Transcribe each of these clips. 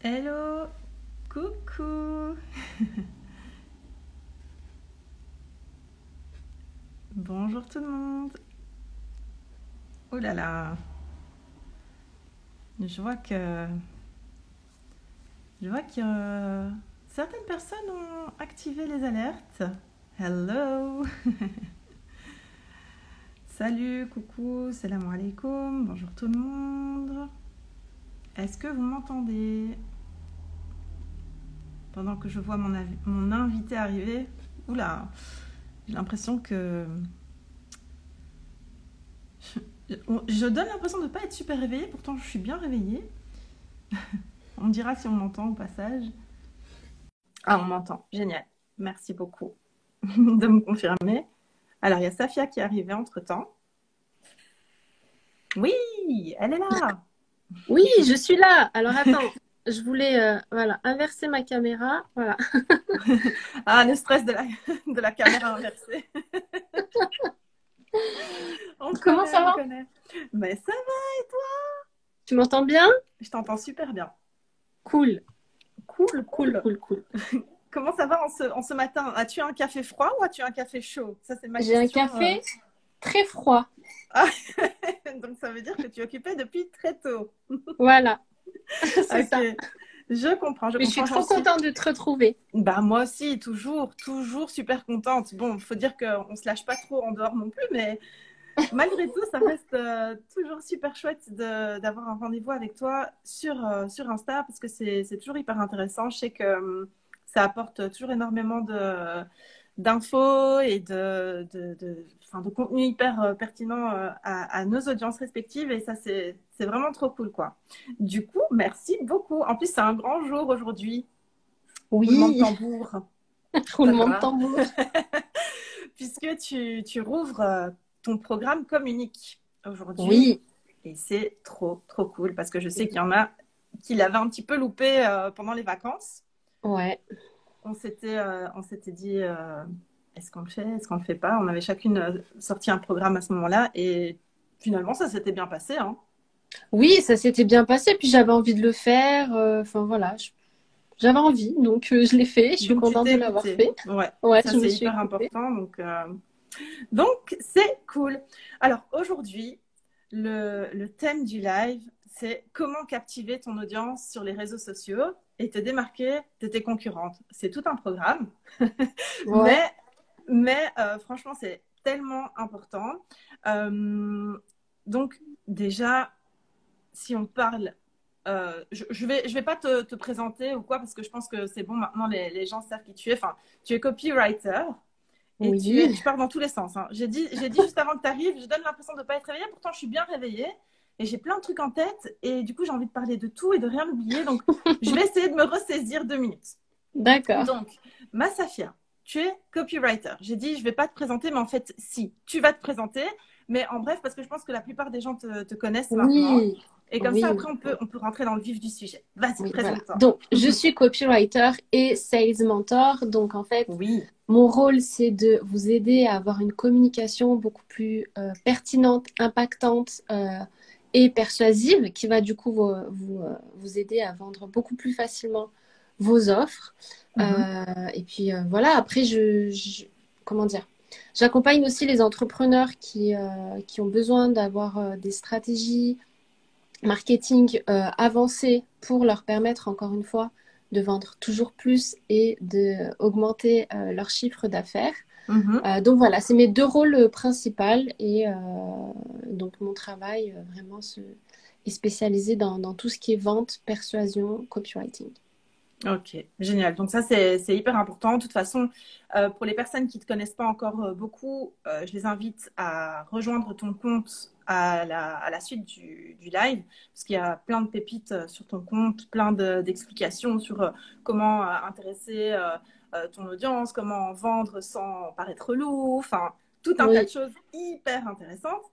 Hello, coucou. Bonjour tout le monde. Oh là là, je vois que, certaines personnes ont activé les alertes. Hello. Salut, coucou, salam alaikum, bonjour tout le monde. Est-ce que vous m'entendez? Pendant que je vois mon invité arriver, oula, j'ai l'impression que... Je donne l'impression de ne pas être super réveillée, pourtant je suis bien réveillée. On me dira si on m'entend au passage. Ah, on m'entend, génial. Merci beaucoup de me confirmer. Alors, il y a Safia qui est arrivée entre-temps. Oui, elle est là. Oui, je suis là. Alors attends, je voulais voilà, inverser ma caméra. Voilà. Ah, le stress de la caméra inversée. Comment ça On va? connaît. Mais ça va et toi? Tu m'entends bien? Je t'entends super bien. Cool, Cool, cool, cool. cool, cool. Comment ça va en ce matin? As-tu un café froid ou as-tu un café chaud? Ça, c'est ma J'ai un question. café très froid. Ah, donc, ça veut dire que tu es occupée depuis très tôt. Voilà, c'est Ok, ça. je Mais je suis comprends, j'en trop suis. contente de te retrouver. Bah, moi aussi, toujours, toujours super contente. Bon, il faut dire qu'on ne se lâche pas trop en dehors non plus, mais malgré tout, ça reste toujours super chouette d'avoir un rendez-vous avec toi sur Insta parce que c'est toujours hyper intéressant. Je sais que ça apporte toujours énormément d'infos et enfin, de contenu hyper pertinent à nos audiences respectives et ça, c'est vraiment trop cool, quoi. Du coup, merci beaucoup. En plus, c'est un grand jour aujourd'hui. Roulement de Oui, tambour. roulement de Tadra. tambour. Puisque tu rouvres ton programme communique aujourd'hui. Oui, Et c'est trop, trop cool parce que je sais qu'il y en a qui l'avaient un petit peu loupé pendant les vacances. ouais. On s'était dit, est-ce qu'on le fait, est-ce qu'on le fait pas? On avait chacune sorti un programme à ce moment-là et finalement, ça s'était bien passé, hein. Oui, ça s'était bien passé. Puis j'avais envie de le faire. Enfin voilà, j'avais envie, donc je l'ai fait. Je suis Donc, tu contente t'es de l'avoir écouté. fait. Ouais, Ouais, ça, je me c'est suis hyper écoutée. important. Donc c'est cool. Alors, aujourd'hui, le thème du live, c'est comment captiver ton audience sur les réseaux sociaux et te démarquer de tes concurrentes. C'est tout un programme, Ouais. mais, franchement, c'est tellement important. Euh, donc, déjà, si on parle, je vais pas te présenter ou quoi, parce que je pense que c'est bon, maintenant les gens savent qui tu es. Enfin, tu es copywriter. Et Oui. je pars dans tous les sens, hein. J'ai dit juste avant que tu arrives, je donne l'impression de ne pas être réveillée, pourtant je suis bien réveillée et j'ai plein de trucs en tête et du coup j'ai envie de parler de tout et de rien oublier. Donc je vais essayer de me ressaisir 2 minutes. D'accord. Donc, ma Safia, tu es copywriter. J'ai dit je ne vais pas te présenter, mais en fait si, tu vas te présenter. Mais en bref, parce que je pense que la plupart des gens te connaissent maintenant. Oui, Et comme ça, oui, après, on peut rentrer dans le vif du sujet. Vas-y, oui, voilà. présente-toi. Donc, je suis copywriter et sales mentor. Donc, en fait, Oui. mon rôle, c'est de vous aider à avoir une communication beaucoup plus pertinente, impactante et persuasive qui va du coup vous aider à vendre beaucoup plus facilement vos offres. Mhm. Et puis, voilà, après, comment dire? J'accompagne aussi les entrepreneurs qui ont besoin d'avoir des stratégies marketing avancé pour leur permettre, encore une fois, de vendre toujours plus et d'augmenter leur chiffre d'affaires. Mhm. Donc voilà, c'est mes deux rôles principaux et donc mon travail vraiment est spécialisé dans tout ce qui est vente, persuasion, copywriting. Ok, génial. Donc ça, c'est hyper important. De toute façon, pour les personnes qui ne te connaissent pas encore beaucoup, je les invite à rejoindre ton compte à la suite du live, parce qu'il y a plein de pépites sur ton compte, plein d'explications sur comment intéresser ton audience, comment vendre sans paraître lourd, enfin, tout un tas de Oui, choses hyper intéressantes.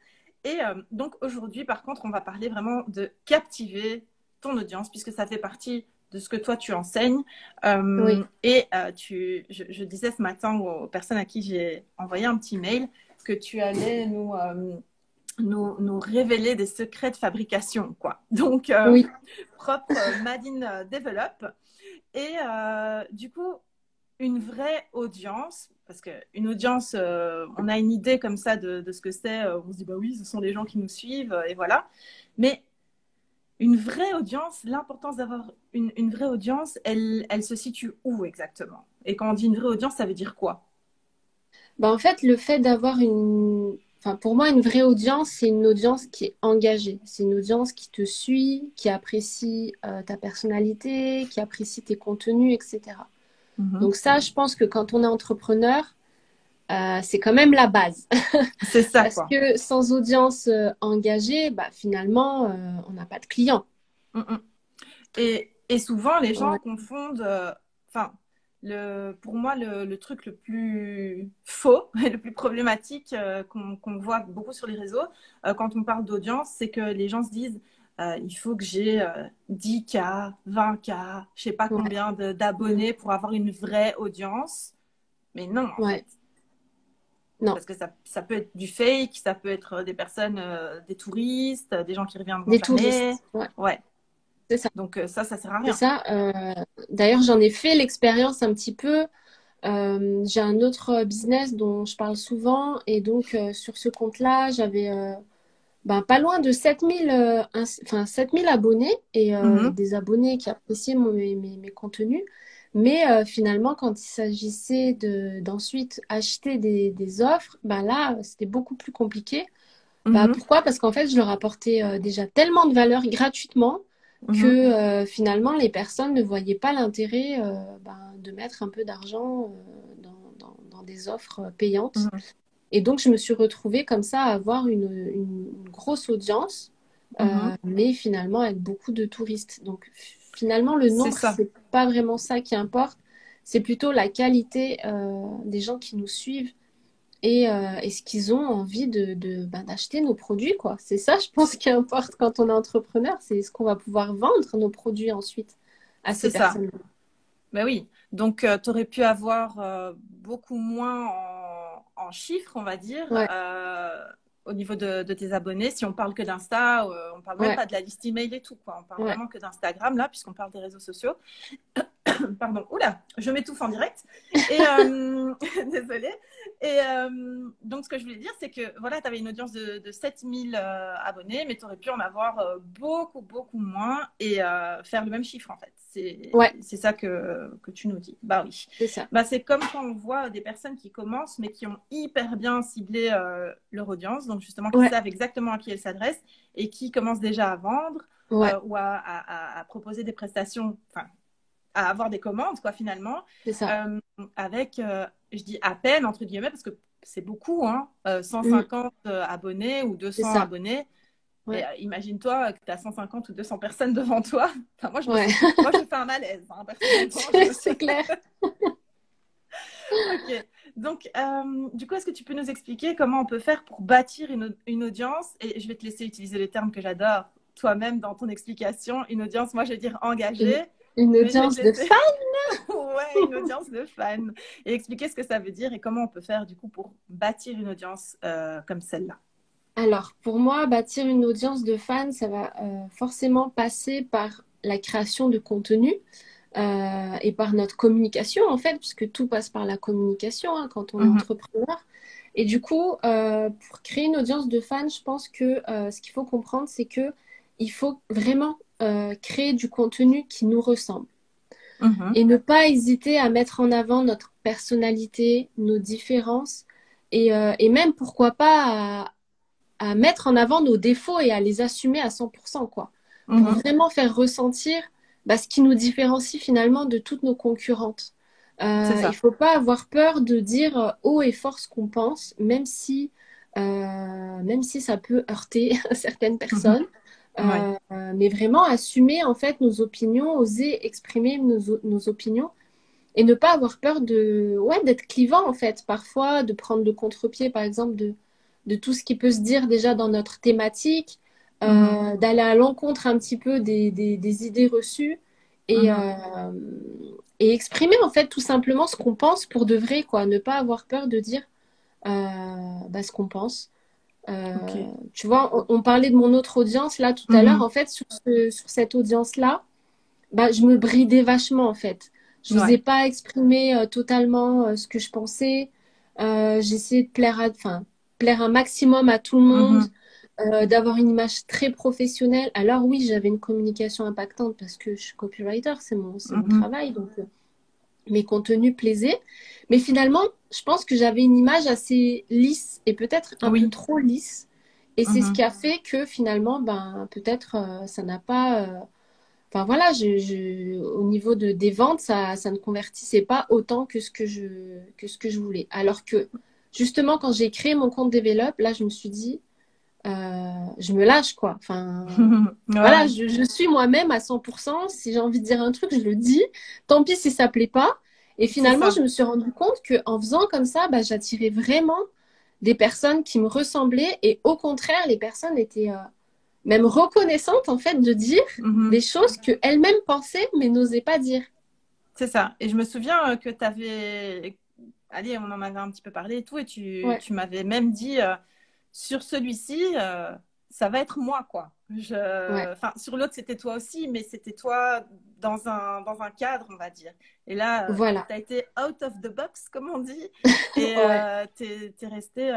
Et donc aujourd'hui, par contre, on va parler vraiment de captiver ton audience, puisque ça fait partie de ce que toi tu enseignes. oui, Je disais ce matin aux personnes à qui j'ai envoyé un petit mail que tu allais nous révéler des secrets de fabrication, quoi. Donc, oui. propre Madine Develop. Et du coup, une vraie audience, parce qu'une audience, on a une idée comme ça de ce que c'est. On se dit, bah oui, ce sont les gens qui nous suivent, et voilà. Mais une vraie audience, l'importance d'avoir une vraie audience, elle se situe où exactement? Et quand on dit une vraie audience, ça veut dire quoi? Bah, en fait, le fait d'avoir une... Enfin, pour moi, une vraie audience, c'est une audience qui est engagée. C'est une audience qui te suit, qui apprécie ta personnalité, qui apprécie tes contenus, etc. Mhm. Donc ça, je pense que quand on est entrepreneur, c'est quand même la base. C'est ça, Parce quoi. que sans audience engagée, bah, finalement, on n'a pas de clients. Mm, mm. Et souvent, les gens Ouais. confondent, enfin, pour moi, le truc le plus faux et le plus problématique qu'on voit beaucoup sur les réseaux quand on parle d'audience, c'est que les gens se disent, il faut que j'ai 10K, 20K, je sais pas Ouais. combien Mm. d'abonnés pour avoir une vraie audience. Mais non, en fait. Ouais. Non. Parce que ça peut être du fake, ça peut être des personnes, des touristes, des gens qui reviendront Des jamais. touristes. Ouais. Ouais. C'est ça. Donc ça sert à C'est rien. ça. D'ailleurs, j'en ai fait l'expérience un petit peu. J'ai un autre business dont je parle souvent et donc sur ce compte-là, j'avais ben, pas loin de 7000 enfin, 7000 abonnés et Mhm. des abonnés qui appréciaient mes contenus. Mais finalement, quand il s'agissait d'ensuite acheter des offres, ben là, c'était beaucoup plus compliqué. Bah, Mhm. pourquoi? Parce qu'en fait, je leur apportais déjà tellement de valeur gratuitement que Mhm. finalement, les personnes ne voyaient pas l'intérêt ben, de mettre un peu d'argent dans des offres payantes. Mhm. Et donc, je me suis retrouvée comme ça à avoir une grosse audience, Mhm. mais finalement avec beaucoup de touristes. Donc, finalement, le C'est nombre, ça. c'est pas vraiment ça qui importe. C'est plutôt la qualité des gens qui nous suivent et ce qu'ils ont envie ben, d'acheter nos produits, quoi. C'est ça, je pense, qui importe quand on est entrepreneur, c'est ce qu'on va pouvoir vendre nos produits ensuite à ces C'est ça. personnes. Ben oui. Donc, tu aurais pu avoir beaucoup moins en chiffres, on va dire, Ouais, au niveau de tes abonnés. Si on parle que d'Insta, on parle même ouais, pas de la liste email et tout, quoi. On parle ouais. vraiment que d'Instagram, là, puisqu'on parle des réseaux sociaux. Pardon, oula, je m'étouffe en direct. Et désolée. Et donc, ce que je voulais dire, c'est que voilà, tu avais une audience de 7000 abonnés, mais tu aurais pu en avoir beaucoup, beaucoup moins et faire le même chiffre, en fait. Ouais, C'est ça que tu nous dis. Bah oui. c'est ça. Bah, c'est comme quand on voit des personnes qui commencent, mais qui ont hyper bien ciblé leur audience, donc justement, qui Ouais, savent exactement à qui elles s'adressent et qui commencent déjà à vendre ouais, ou à proposer des prestations, enfin, à avoir des commandes, quoi, finalement, c'est ça. euh, avec, je dis à peine, entre guillemets, parce que c'est beaucoup, hein, Mm, 150 abonnés ou c'est 200 ça. abonnés. Mais Ouais, imagine-toi que tu as 150 ou 200 personnes devant toi. Enfin, ouais. moi, je me fais un malaise, hein, personnellement. C'est clair. Ok. Donc, du coup, est-ce que tu peux nous expliquer comment on peut faire pour bâtir une audience? Et je vais te laisser utiliser les termes que j'adore toi-même dans ton explication. Une audience, moi, je vais dire Une, engagée, une mais je vais te audience de laisser. fans. Ouais, une audience de fans. Et expliquer ce que ça veut dire et comment on peut faire, du coup, pour bâtir une audience comme celle-là. Alors, pour moi, bâtir une audience de fans, ça va forcément passer par la création de contenu. Et par notre communication, en fait, puisque tout passe par la communication hein, quand on est Mhm, entrepreneur. Et du coup, pour créer une audience de fans, je pense que ce qu'il faut comprendre, c'est que il faut vraiment créer du contenu qui nous ressemble mhm, et ne pas hésiter à mettre en avant notre personnalité, nos différences et même, pourquoi pas, à mettre en avant nos défauts et à les assumer à 100%, quoi, pour mhm, vraiment faire ressentir bah, ce qui nous différencie finalement de toutes nos concurrentes. c'est Il ça. faut pas avoir peur de dire haut et fort ce qu'on pense, même si ça peut heurter certaines Mhm, personnes. ouais. Mais vraiment assumer en fait nos opinions, oser exprimer nos opinions et ne pas avoir peur ouais, d'être clivant en fait, parfois de prendre le contre-pied par exemple de tout ce qui peut se dire déjà dans notre thématique, Mhm, d'aller à l'encontre un petit peu des idées reçues et, mhm, euh, et exprimer en fait tout simplement ce qu'on pense pour de vrai, quoi. Ne pas avoir peur de dire bah, ce qu'on pense. Euh, Ok. Tu vois, on parlait de mon autre audience là tout à l'heure. Mhm. En fait, sur cette audience-là, bah, je me bridais vachement en fait. Je n'osais Ouais. pas exprimer totalement ce que je pensais. J'essayais de plaire un maximum à tout le monde, Mhm. d'avoir une image très professionnelle. Alors oui, j'avais une communication impactante parce que je suis copywriter, c'est mon Mhm. travail, donc mes contenus plaisaient. Mais finalement, je pense que j'avais une image assez lisse et peut-être un peu Oui. trop lisse. Et c'est ce Mhm. qui a fait que finalement, ben, peut-être ça n'a pas... Enfin voilà, au niveau des ventes, ça ne convertissait pas autant que ce que je voulais. Alors que justement, quand j'ai créé mon compte Develop, là, je me suis dit, je me lâche quoi. Enfin, voilà, Ouais. je suis moi-même à 100%. Si j'ai envie de dire un truc, je le dis. Tant pis si ça plaît pas. Et C'est finalement, je ça. me suis rendu compte qu'en faisant comme ça, bah, j'attirais vraiment des personnes qui me ressemblaient. Et au contraire, les personnes étaient même reconnaissante en fait de dire Mhm. des choses que elle-même pensait mais n'osait pas dire. C'est ça. Et je me souviens que tu avais... Allez, on en avait un petit peu parlé et tout, et Ouais, tu m'avais même dit, sur celui-ci, ça va être moi, quoi. ouais, Enfin, sur l'autre, c'était toi aussi, mais c'était toi dans un cadre, on va dire. Et là, voilà. tu as été out of the box, comme on dit, et Ouais, t'es resté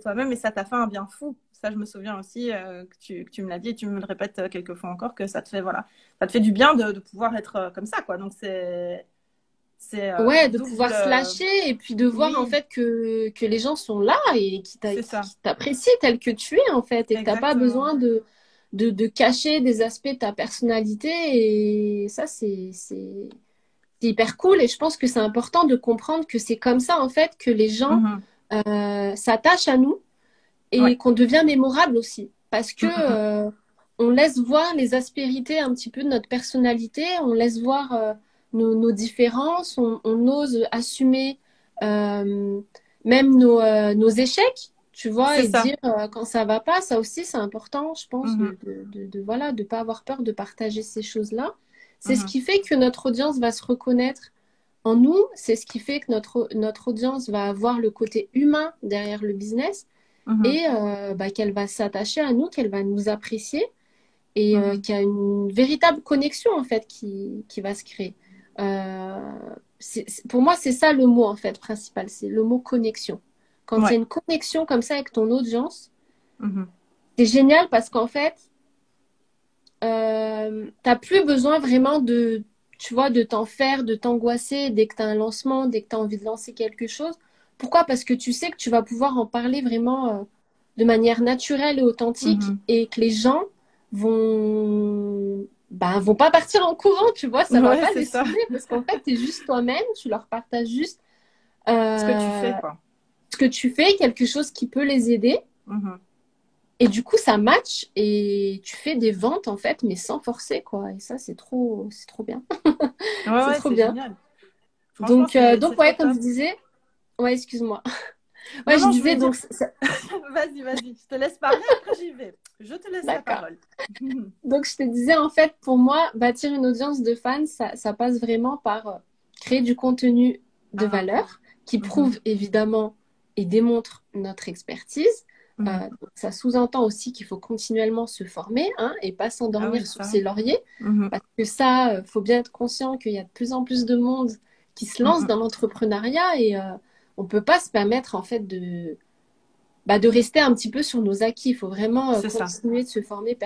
toi-même, et ça t'a fait un bien fou. Ça, je me souviens aussi que tu me l'as dit, et tu me le répètes quelques fois encore, que ça te fait, voilà, ça te fait du bien de pouvoir être comme ça, quoi. Donc, c'est ouais, de double. pouvoir se lâcher et puis de voir en Oui, fait que les gens sont là et c'est ça, qui t'apprécient tel que tu es en fait et que t'as pas exactement. besoin de cacher des aspects de ta personnalité et ça c'est hyper cool et je pense que c'est important de comprendre que c'est comme ça en fait que les gens Mhm. s'attachent à nous et Ouais. qu'on devient mémorable aussi. Parce que Mhm. on laisse voir les aspérités un petit peu de notre personnalité, on laisse voir nos différences, on ose assumer euh, même nos échecs, tu vois, C'est et ça. dire quand ça va pas, ça aussi c'est important, je pense, Mhm. voilà, de pas avoir peur de partager ces choses-là. C'est ce Mhm. qui fait que notre audience va se reconnaître en nous, c'est ce qui fait que notre audience va avoir le côté humain derrière le business Mhm. et bah, qu'elle va s'attacher à nous, qu'elle va nous apprécier et Mhm. qu'il y a une véritable connexion en fait qui va se créer. Euh, pour moi, c'est ça le mot en fait principal, c'est le mot connexion. Quand il y a Ouais. une connexion comme ça avec ton audience, Mhm. c'est génial parce qu'en fait, t'as plus besoin vraiment de, tu vois, de t'en faire, de t'angoisser dès que tu as un lancement, dès que tu as envie de lancer quelque chose. Pourquoi? Parce que tu sais que tu vas pouvoir en parler vraiment de manière naturelle et authentique Mhm. et que les gens vont pas partir en courant, tu vois, ça va Ouais, pas c'est les ça. saouler parce qu'en fait, tu es juste toi-même, tu leur partages juste Ce que tu fais, euh, quoi. ce que tu fais, quelque chose qui peut les aider. Mhm. Et du coup, ça match et tu fais des ventes en fait, mais sans forcer quoi. Et ça, c'est trop bien. Ouais, C'est ouais, trop c'est bien. génial. Franchement, c'est Donc trop ouais, comme top. je disais, ouais, excuse-moi. Ouais, Non, je non, je disais voulais dire, donc, vas-y, vas-y, je te laisse parler, après j'y vais. Je te laisse la d'accord. parole. Donc je te disais en fait, pour moi, bâtir une audience de fans, ça passe vraiment par créer du contenu de Ah, valeur qui mhm. prouve évidemment et démontre notre expertise. Mhm. Donc, ça sous-entend aussi qu'il faut continuellement se former hein, et pas Ah s'endormir oui, sur ça. ses lauriers. Mhm. Parce que ça, faut bien être conscient qu'il y a de plus en plus de monde qui se lance Mhm. dans l'entrepreneuriat et on peut pas se permettre en fait de rester un petit peu sur nos acquis. Il faut vraiment C'est ça. continuer de se former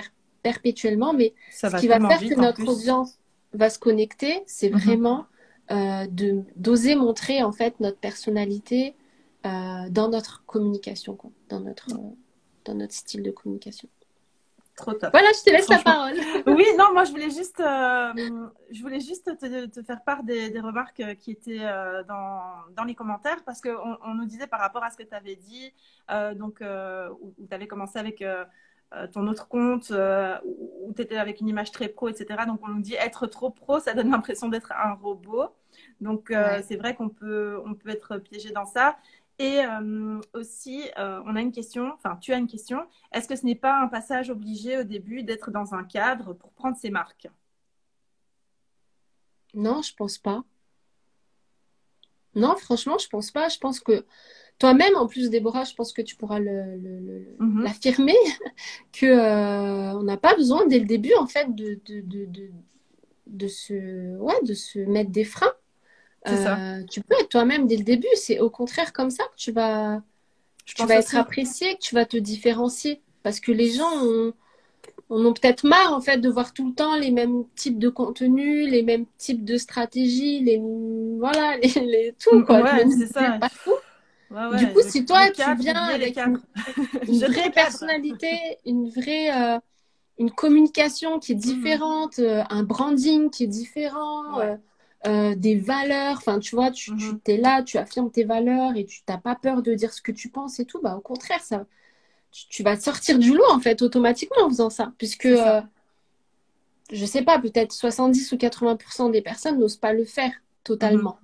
perpétuellement. Mais Ça ce va qui va tellement faire que vite en notre plus. audience va se connecter, c'est Mhm. vraiment d'oser montrer en fait notre personnalité dans notre communication, quoi, dans notre style de communication. Trop top. Voilà, je te laisse la Franchement. parole. Oui, non, moi je voulais juste te faire part des remarques qui étaient dans les commentaires parce qu'on on nous disait par rapport à ce que tu avais dit, où tu avais commencé avec ton autre compte, où tu étais avec une image très pro, etc. Donc on nous dit être trop pro, ça donne l'impression d'être un robot. Donc Ouais. c'est vrai on peut être piégé dans ça. Et aussi, on a une question, enfin tu as une question. Est-ce que ce n'est pas un passage obligé au début d'être dans un cadre pour prendre ses marques? Non, je pense pas. Non, franchement, je pense pas. Je pense que toi-même, en plus, Déborah, je pense que tu pourras Mhm. l'affirmer, que on n'a pas besoin dès le début, en fait, de se mettre des freins. C'est ça. Tu peux être toi-même dès le début. C'est au contraire comme ça que Je tu pense vas être aussi. apprécié, que tu vas te différencier. Parce que les gens en ont peut-être marre, en fait, de voir tout le temps les mêmes types de contenus, les mêmes types de stratégies, voilà, tout, quoi, les Ouais, mêmes c'est idées ça. partout. Ouais, Du ouais, coup, si le toi, tu cadre, viens oubliez les avec cadres. une Jetez les vraie cadres. personnalité, une communication qui est Mhm. différente, un branding qui est différent, Ouais. des valeurs, enfin, tu vois, tu Mhm. t'es là, tu affirmes tes valeurs et tu n'as pas peur de dire ce que tu penses et tout, bah, au contraire, tu vas te sortir du lot, en fait, automatiquement en faisant ça, puisque, C'est ça. je sais pas, peut-être 70 ou 80% des personnes n'osent pas le faire Mhm. totalement.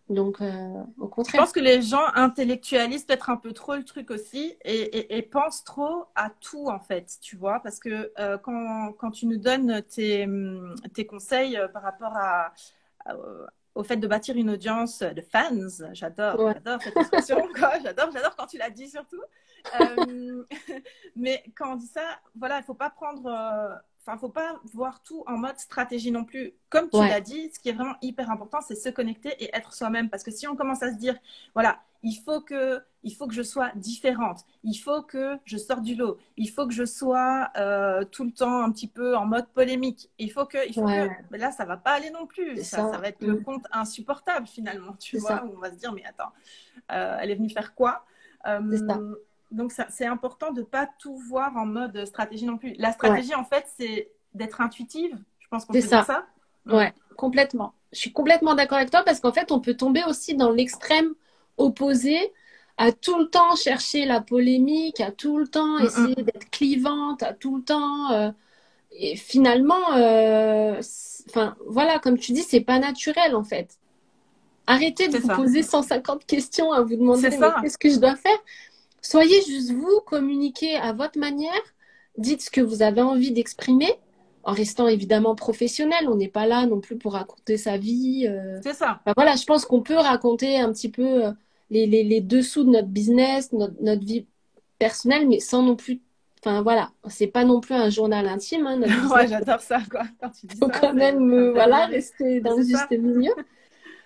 Donc, au Je pense contraire. que les gens intellectualisent peut-être un peu trop le truc aussi et pensent trop à tout en fait, tu vois, parce que quand tu nous donnes tes conseils par rapport au fait de bâtir une audience de fans, Ouais, j'adore cette expression, quoi, j'adore quand tu l'as dit surtout. Euh, mais quand on dit ça, voilà, il faut pas prendre, enfin, faut pas voir tout en mode stratégie non plus. Comme tu ouais, l'as dit, ce qui est vraiment hyper important, c'est se connecter et être soi-même. Parce que si on commence à se dire, voilà, il faut que je sois différente, il faut que je sorte du lot, il faut que je sois tout le temps un petit peu en mode polémique, il faut que, ouais, ouais, mais là, ça va pas aller non plus. c'est Ça ça. va être le compte insupportable finalement, tu C'est vois, ça, où on va se dire, mais attends, elle est venue faire quoi? c'est ça. Euh, donc, c'est important de ne pas tout voir en mode stratégie non plus. La Ouais, stratégie, en fait, c'est d'être intuitive. Je pense qu'on c'est peut dire ça. ça. Mm. Ouais, complètement. Je suis complètement d'accord avec toi parce qu'en fait, on peut tomber aussi dans l'extrême opposé à tout le temps chercher la polémique, à tout le temps Mm, essayer mm. d'être clivante, à tout le temps. Et finalement, enfin, voilà, comme tu dis, c'est pas naturel en fait. Arrêtez de C'est vous ça. poser 150 questions à vous demander, C'est mais ça. qu'est-ce que je dois faire? Soyez juste vous, communiquez à votre manière, dites ce que vous avez envie d'exprimer, en restant évidemment professionnel. On n'est pas là non plus pour raconter sa vie. C'est ça. Enfin, voilà, je pense qu'on peut raconter un petit peu les dessous de notre business, notre vie personnelle, mais sans non plus. Enfin voilà, c'est pas non plus un journal intime, hein, notre business. Ouais, j'adore ça, quoi. Quand tu dis Faut ça, quand même ça me fait voilà, vibrer. rester Mais dans le c'est ça. juste milieu.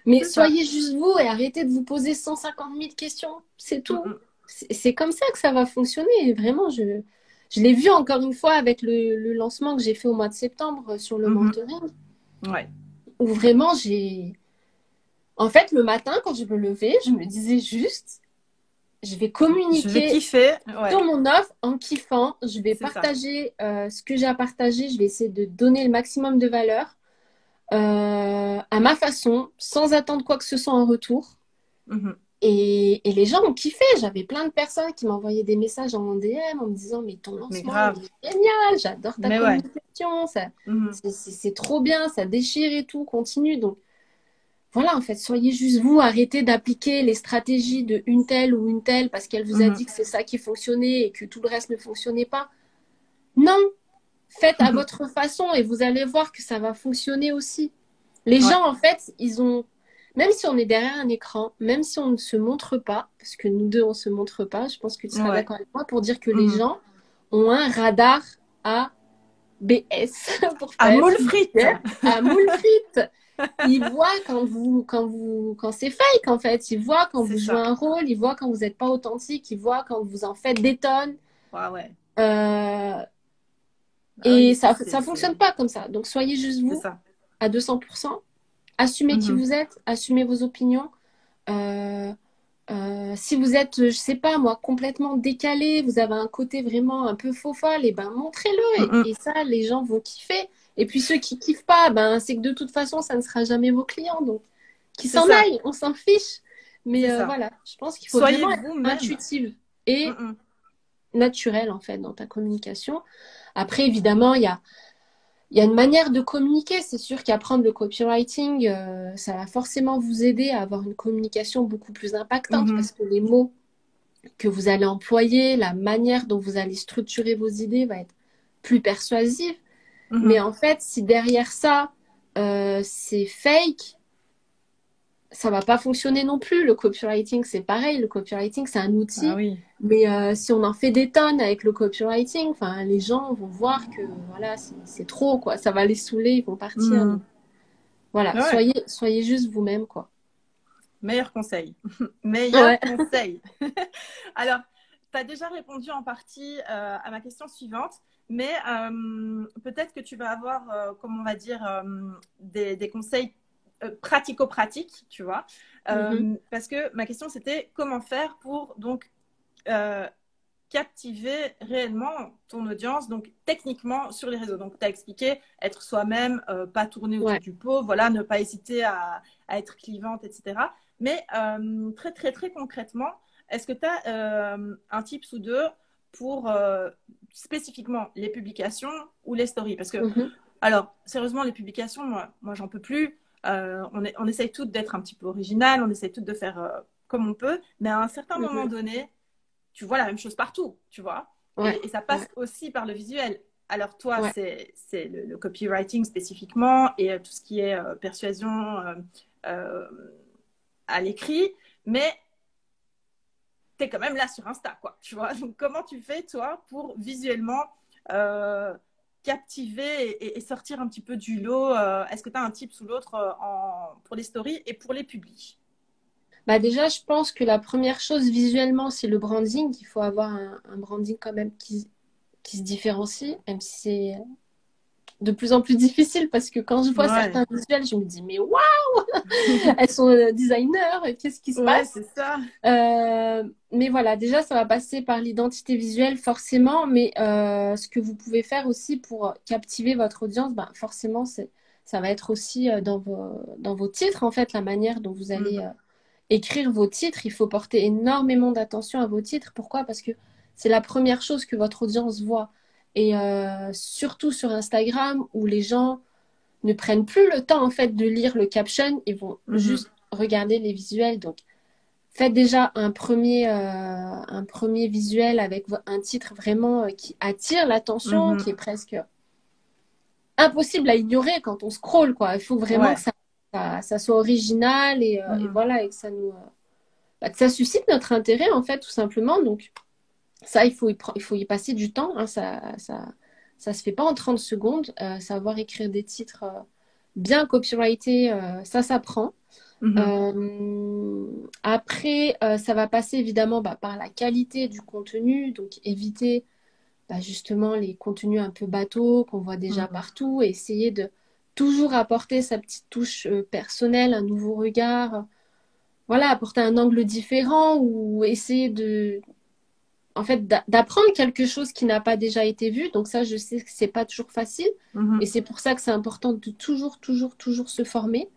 Mais C'est ça. soyez juste vous et arrêtez de vous poser 150 000 questions. C'est Mm, tout. mm. C'est comme ça que ça va fonctionner. Et vraiment, je l'ai vu encore une fois avec le lancement que j'ai fait au mois de septembre sur le Mhm. mentoring, Ouais. où vraiment j'ai... En fait, le matin, quand je me levais, je me disais juste, je vais Je vais communiquer kiffer. Ouais. sur mon offre en kiffant. Je vais C'est ça. partager ce que j'ai à partager. Je vais essayer de donner le maximum de valeur à ma façon, sans attendre quoi que ce soit en retour. Mhm. Et les gens ont kiffé. J'avais plein de personnes qui m'envoyaient des messages en DM en me disant, mais ton Mais lancement, il grave. est génial, j'adore ta Mais ouais. communication, Mhm. c'est trop bien, ça déchire et tout, continue. Donc voilà, en fait, soyez juste vous, arrêtez d'appliquer les stratégies de une telle ou une telle parce qu'elle vous a Mhm. dit que c'est ça qui fonctionnait et que tout le reste ne fonctionnait pas. Non, faites à votre façon et vous allez voir que ça va fonctionner aussi. Les Ouais. gens, en fait, ils ont, même si on est derrière un écran, même si on ne se montre pas, parce que nous deux, on ne se montre pas, je pense que tu seras Ouais. d'accord avec moi pour dire que les Mhm. gens ont un radar à BS, pour À pas être moule frite. vulgaire, à moule frite. Ils voient quand c'est fake, en fait. Ils voient quand C'est vous jouez ça. un rôle, ils voient quand vous n'êtes pas authentique, ils voient quand vous en faites des tonnes. Ouais, ouais. Euh, Ah et oui, ça fonctionne pas comme ça. Donc, soyez juste c'est vous ça. à 200%. Assumez qui Mhm. vous êtes, assumez vos opinions. Euh, si vous êtes, je sais pas moi, complètement décalé, vous avez un côté vraiment un peu faux folle, et ben montrez-le. Mhm. Et ça, les gens vont kiffer. Et puis ceux qui kiffent pas, ben c'est que de toute façon, ça ne sera jamais vos clients. Donc, qui C'est s'en ça. aillent, on s'en fiche. Mais C'est ça. voilà, je pense qu'il faut Soyez vraiment être vous-même. intuitive et Mhm. naturelle en fait dans ta communication. Après, évidemment, il y a une manière de communiquer. C'est sûr qu'apprendre le copywriting, ça va forcément vous aider à avoir une communication beaucoup plus impactante Mhm. parce que les mots que vous allez employer, la manière dont vous allez structurer vos idées va être plus persuasive. Mais Mhm. en fait, si derrière ça, c'est fake, ça va pas fonctionner non plus. Le copywriting, c'est pareil. Le copywriting, c'est un Ah outil. oui. Mais si on en fait des tonnes avec le copywriting, enfin, les gens vont voir que voilà, c'est trop, quoi. Ça va les saouler, ils vont partir. Donc, Mhm. voilà, Ouais, soyez juste vous-même, quoi. meilleur conseil. Meilleur Ouais. conseil. Alors, tu as déjà répondu en partie à ma question suivante, mais peut-être que tu vas avoir, comme on va dire, des conseils pratico-pratiques, tu vois. Mhm. Parce que ma question, c'était comment faire pour donc euh, captiver réellement ton audience, donc techniquement sur les réseaux. Donc, tu as expliqué être soi-même, pas tourner autour Ouais. du pot, voilà, ne pas hésiter à être clivante, etc. Mais très, très, très concrètement, est-ce que tu as un tips ou deux pour spécifiquement les publications ou les stories? Parce que, Mhm. alors, sérieusement, les publications, moi j'en peux plus. On essaye toutes d'être un petit peu original, on essaye toutes de faire comme on peut, mais à un certain moment Mhm. donné, tu vois la même chose partout, tu vois. Ouais. Et ça passe Ouais. aussi par le visuel. Alors toi, Ouais. c'est le copywriting spécifiquement et tout ce qui est persuasion euh, à l'écrit, mais tu es quand même là sur Insta, quoi, tu vois. Donc comment tu fais, toi, pour visuellement euh, captiver et sortir un petit peu du lot Est-ce que tu as un tip ou l'autre pour les stories et pour les publis? Bah déjà, je pense que la première chose visuellement, c'est le branding. Il faut avoir un branding quand même qui se différencie, même si c'est de plus en plus difficile parce que quand je vois Ouais, certains visuels, je me dis, mais waouh, elles sont designers, qu'est-ce qui se ouais, passe? c'est ça. Mais voilà, déjà, ça va passer par l'identité visuelle forcément, mais ce que vous pouvez faire aussi pour captiver votre audience, bah, forcément, ça va être aussi dans vos titres, en fait, la manière dont vous allez Mhm, écrire vos titres. Il faut porter énormément d'attention à vos titres. Pourquoi? Parce que c'est la première chose que votre audience voit. Et surtout sur Instagram, où les gens ne prennent plus le temps, en fait, de lire le caption, ils vont mhm, juste regarder les visuels. Donc, faites déjà un premier visuel avec un titre vraiment qui attire l'attention, mhm. qui est presque impossible à ignorer quand on scrolle, quoi. Il faut vraiment que Ouais. ça soit original et Mhm. voilà, et que bah, que ça suscite notre intérêt, en fait, tout simplement. Donc, ça, il faut y passer du temps, hein. Ça se fait pas en 30 secondes. Savoir écrire des titres bien copyrightés, ça s'apprend. Mhm. Après, ça va passer évidemment bah, par la qualité du contenu, donc éviter bah, justement les contenus un peu bateaux qu'on voit déjà Mhm. partout et essayer de toujours apporter sa petite touche personnelle, un nouveau regard, voilà, apporter un angle différent ou essayer en fait, d'apprendre quelque chose qui n'a pas déjà été vu. Donc ça, je sais que c'est pas toujours facile et Mhm. c'est pour ça que c'est important de toujours, toujours, toujours se former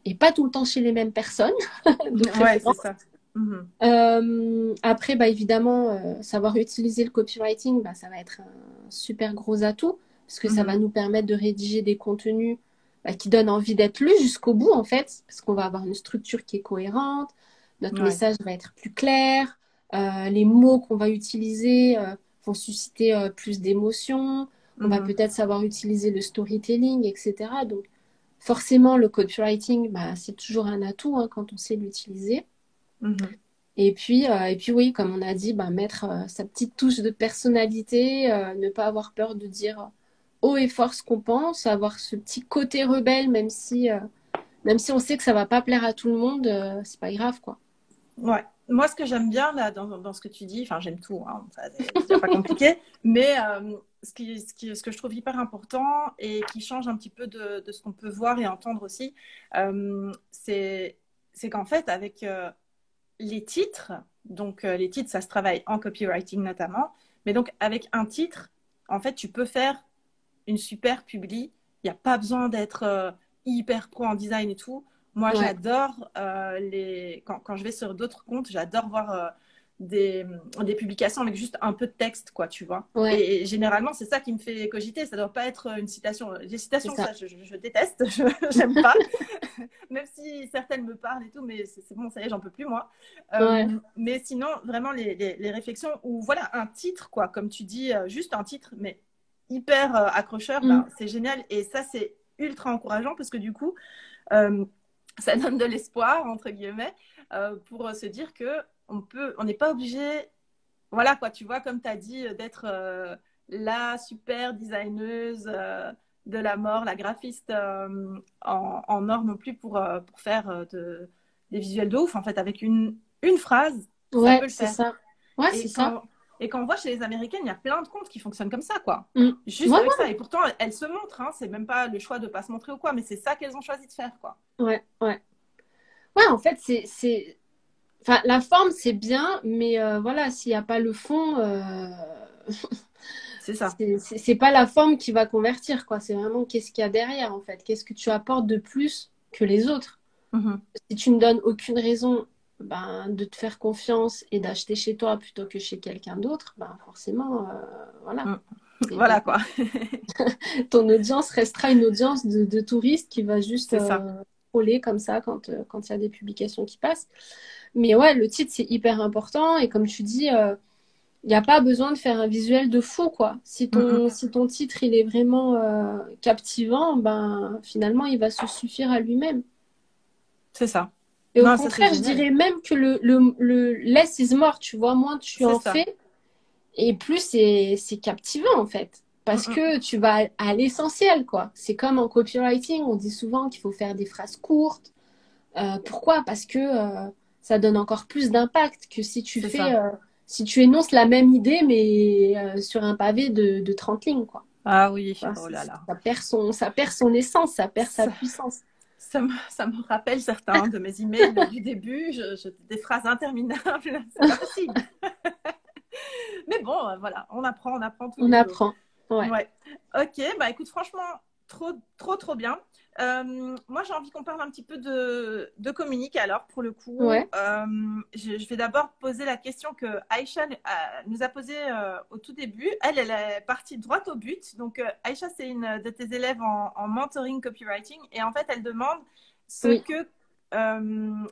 et pas tout le temps chez les mêmes personnes, de Ouais, c'est préférence. ça. Mhm. Après, bah, évidemment, savoir utiliser le copywriting, bah, ça va être un super gros atout parce que ça va Mhm. nous permettre de rédiger des contenus bah, qui donnent envie d'être lus jusqu'au bout, en fait, parce qu'on va avoir une structure qui est cohérente, notre Ouais. message va être plus clair, les mots qu'on va utiliser vont susciter plus d'émotions, on va Mhm. peut-être savoir utiliser le storytelling, etc. Donc, forcément, le copywriting, bah, c'est toujours un atout hein, quand on sait l'utiliser. Mhm. Et puis oui, comme on a dit, bah, mettre sa petite touche de personnalité, ne pas avoir peur de dire haut et fort ce qu'on pense, avoir ce petit côté rebelle, même si on sait que ça va pas plaire à tout le monde, c'est pas grave, quoi. Ouais. Moi, ce que j'aime bien là, dans ce que tu dis, enfin, j'aime tout, hein, ça, c'est déjà pas compliqué, mais ce que je trouve hyper important et qui change un petit peu de ce qu'on peut voir et entendre aussi, c'est qu'en fait, avec les titres, donc les titres, ça se travaille en copywriting notamment, mais donc avec un titre, en fait, tu peux faire une super publi. Il n'y a pas besoin d'être hyper pro en design et tout. Moi, Ouais, j'adore quand je vais sur d'autres comptes, j'adore voir des publications avec juste un peu de texte, quoi, tu vois. ouais, Et généralement, c'est ça qui me fait cogiter. Ça ne doit pas être une citation. Les c'est citations, ça. ça, je déteste. Je n'aime pas. Même si certaines me parlent et tout, mais c'est bon, ça y est, j'en peux plus, moi. Ouais. Mais sinon, vraiment, les réflexions ou voilà, un titre, quoi, comme tu dis, juste un titre, mais hyper accrocheur, Mm. ben, c'est génial. Et ça, c'est ultra encourageant parce que du coup, euh, ça donne de l'espoir, entre guillemets, pour se dire que on n'est pas obligé, voilà quoi, tu vois, comme tu as dit, d'être la super designeuse de la mort, la graphiste en or non plus pour faire des visuels de ouf. En fait, avec une phrase, ça Ouais, peut le c'est faire. ça. Ouais, c'est Et ça. quand on voit chez les Américaines, il y a plein de comptes qui fonctionnent comme ça, quoi. Mm. Juste Ouais, avec ça. Et pourtant, elles se montrent, hein. C'est même pas le choix de pas se montrer ou quoi, mais c'est ça qu'elles ont choisi de faire, quoi. ouais, ouais. Ouais, en fait, Enfin, la forme, c'est bien, mais voilà, s'il n'y a pas le fond, C'est ça. c'est pas la forme qui va convertir, quoi. C'est vraiment qu'est-ce qu'il y a derrière, en fait. Qu'est-ce que tu apportes de plus que les autres? Mhm. Si tu ne donnes aucune raison ben, de te faire confiance et d'acheter chez toi plutôt que chez quelqu'un d'autre, ben, forcément, voilà. Mm. Voilà, quoi. Ton audience restera une audience de touristes qui va juste C'est ça. scroller comme ça quand il y a des publications qui passent. Mais ouais, le titre, c'est hyper important. Et comme tu dis, il n'y a pas besoin de faire un visuel de fou, quoi. Mm, mm. Si ton titre, il est vraiment captivant, ben, finalement, il va se suffire à lui-même. C'est ça. Et au Non, ça, c'est contraire, je génial. dirais même que le less is more, tu vois, moins tu C'est en ça. fais, et plus c'est captivant, en fait. Mm, Parce mm. que tu vas à l'essentiel, quoi. C'est comme en copywriting, on dit souvent qu'il faut faire des phrases courtes. Pourquoi? Parce que ça donne encore plus d'impact que C'est ça. si tu énonces la même idée, mais sur un pavé de 30 lignes, quoi. Ah oui, Enfin, oh là là. ça perd son essence, ça perd sa Ça, puissance. ça me rappelle certains de mes emails du début. Des phrases interminables. C'est pas possible. Mais bon, voilà, on apprend tous On les jours. apprend. Ouais. Ouais. Ok, bah écoute, franchement, trop, trop, trop bien. Moi, j'ai envie qu'on parle un petit peu de communique alors, pour le coup. Ouais. Je vais d'abord poser la question que Aïcha nous a posée au tout début. Elle est partie droit au but. Donc, Aïcha, c'est une de tes élèves en mentoring copywriting. Et en fait, elle demande ce Oui. que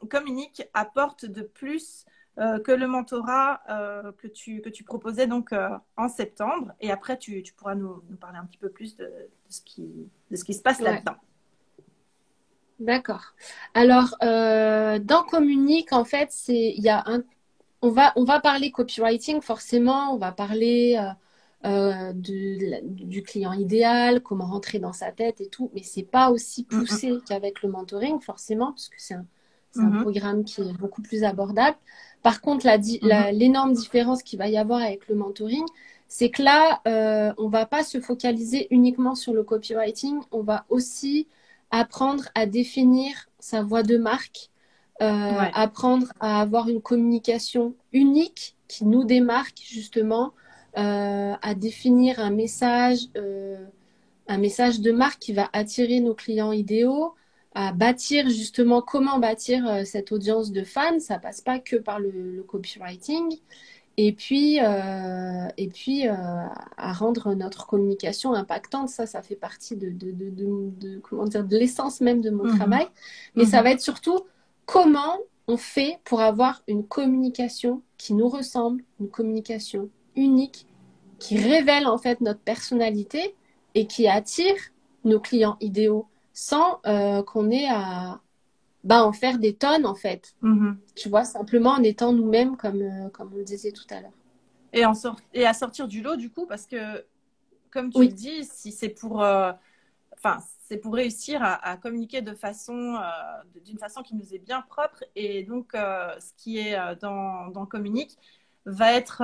communique apporte de plus que le mentorat que tu proposais donc en septembre. Et après, tu pourras nous parler un petit peu plus de ce qui se passe Ouais. là-dedans. D'accord. Alors, dans Communique, en fait, on va parler copywriting, forcément. On va parler du client idéal, comment rentrer dans sa tête et tout. Mais c'est pas aussi Mm -mm. poussé qu'avec le mentoring, forcément, parce que c'est un Mhm. programme qui est beaucoup plus abordable. Par contre, Mhm. l'énorme différence qu'il va y avoir avec le mentoring, c'est que là, on va pas se focaliser uniquement sur le copywriting. On va aussi apprendre à définir sa voie de marque, Ouais. apprendre à avoir une communication unique qui nous démarque justement, à définir un message de marque qui va attirer nos clients idéaux, à bâtir justement comment bâtir cette audience de fans. Ça passe pas que par le copywriting. Et puis à rendre notre communication impactante, ça fait partie comment dire, de l'essence même de mon Mhm. travail. Mais ça Mhm. va être surtout comment on fait pour avoir une communication qui nous ressemble, une communication unique, qui révèle en fait notre personnalité et qui attire nos clients idéaux sans qu'on ait à en faire des tonnes en fait. Mhm. Tu vois, simplement en étant nous-mêmes comme on le disait tout à l'heure. Et à sortir du lot, du coup, parce que, comme tu le Oui, dis, si c'est pour, enfin, c'est pour réussir à communiquer d'une façon qui nous est bien propre. Et donc, ce qui est dans Communique va être